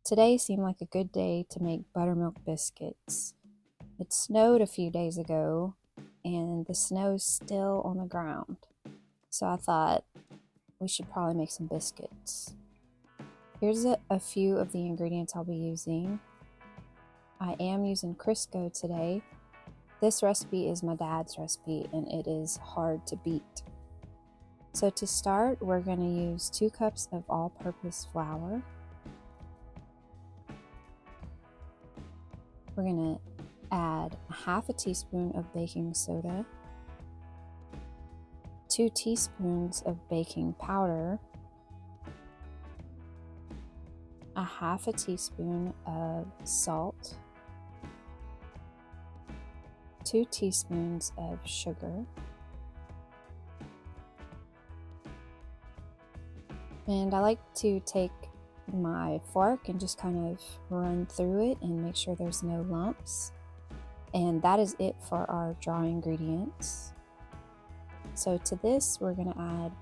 Today seemed like a good day to make buttermilk biscuits. It snowed a few days ago, and the snow's still on the ground. So I thought we should probably make some biscuits. Here's a few of the ingredients I'll be using. I am using Crisco today. This recipe is my dad's recipe, and it is hard to beat. So to start, we're going to use 2 cups of all-purpose flour. We're going to add a half a teaspoon of baking soda, 2 teaspoons of baking powder, a half a teaspoon of salt, 2 teaspoons of sugar, and I like to take my fork and just kind of run through it and make sure there's no lumps. And that is it for our dry ingredients. So to this, we're going to add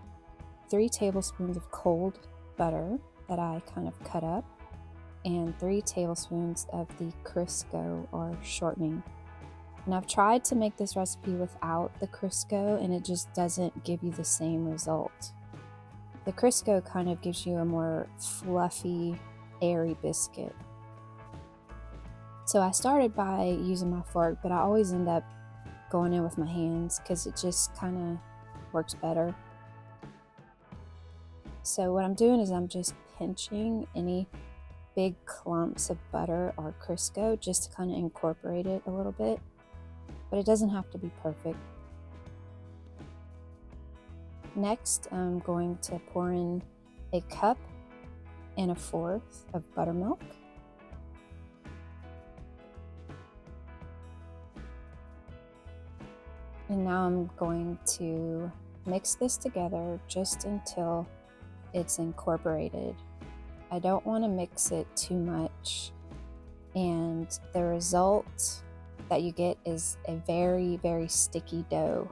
3 tablespoons of cold butter that I kind of cut up, and 3 tablespoons of the Crisco or shortening. And I've tried to make this recipe without the Crisco, and it just doesn't give you the same result. The Crisco kind of gives you a more fluffy, airy biscuit. So I started by using my fork, but I always end up going in with my hands because it just kind of works better. So what I'm doing is I'm just pinching any big clumps of butter or Crisco just to kind of incorporate it a little bit, but it doesn't have to be perfect. Next, I'm going to pour in 1 cup and 1/4 of buttermilk. And now I'm going to mix this together just until it's incorporated. I don't want to mix it too much, and the result that you get is a very, very sticky dough.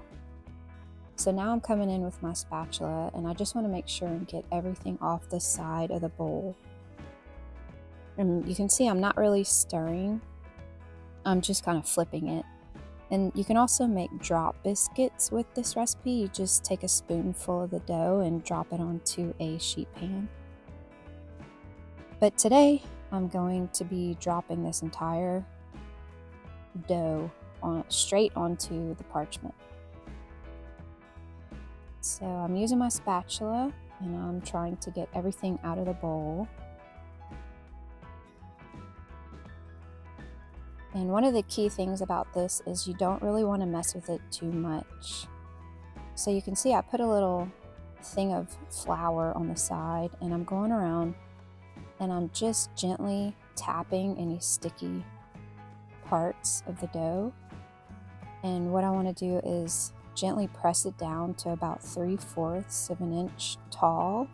So now I'm coming in with my spatula, and I just want to make sure and get everything off the side of the bowl. And you can see I'm not really stirring, I'm just kind of flipping it. And you can also make drop biscuits with this recipe. You just take a spoonful of the dough and drop it onto a sheet pan. But today I'm going to be dropping this entire dough straight onto the parchment. So I'm using my spatula and I'm trying to get everything out of the bowl. And one of the key things about this is you don't really want to mess with it too much. So you can see I put a little thing of flour on the side, and I'm going around and I'm just gently tapping any sticky parts of the dough. And what I want to do is gently press it down to about 3/4 of an inch tall,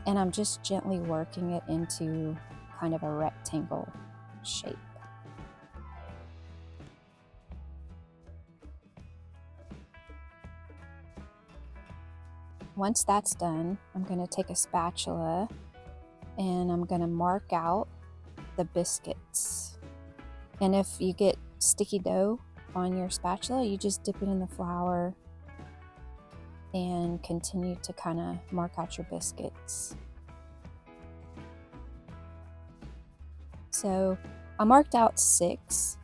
and I'm just gently working it into kind of a rectangle shape. Once that's done, I'm going to take a spatula and I'm going to mark out the biscuits. And if you get sticky dough on your spatula, you just dip it in the flour and continue to kind of mark out your biscuits. So I marked out 6,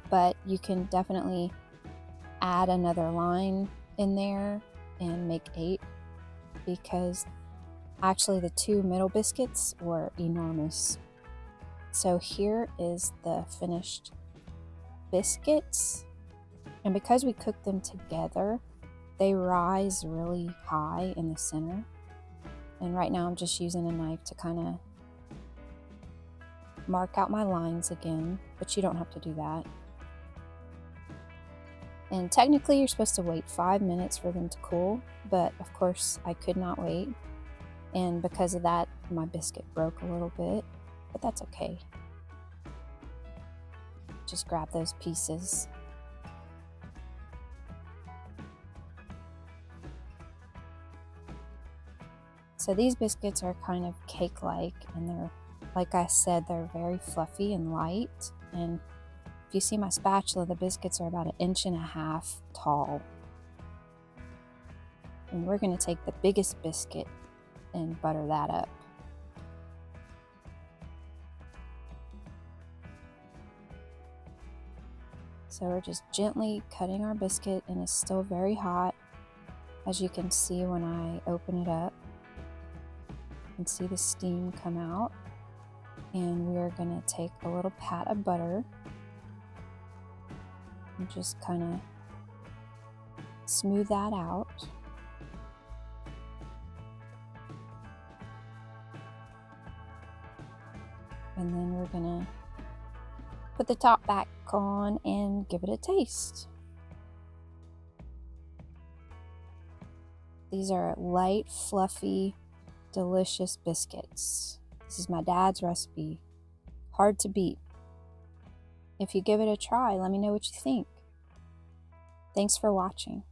but you can definitely add another line in there and make 8, because actually the 2 middle biscuits were enormous. So here is the finished biscuits, and because we cook them together, they rise really high in the center. And right now I'm just using a knife to kind of mark out my lines again, but you don't have to do that. And technically you're supposed to wait 5 minutes for them to cool, but of course I could not wait, and because of that my biscuit broke a little bit, but that's okay. Just grab those pieces. So these biscuits are kind of cake-like, and they're, like I said, they're very fluffy and light. And if you see my spatula, the biscuits are about 1.5 inches tall. And we're going to take the biggest biscuit and butter that up. So we're just gently cutting our biscuit, and it's still very hot, as you can see when I open it up. You can see the steam come out. And we're going to take a little pat of butter and just kind of smooth that out. And then we're going to put the top back on and give it a taste. These are light, fluffy, delicious biscuits. This is my dad's recipe. Hard to beat. If you give it a try, let me know what you think. Thanks for watching.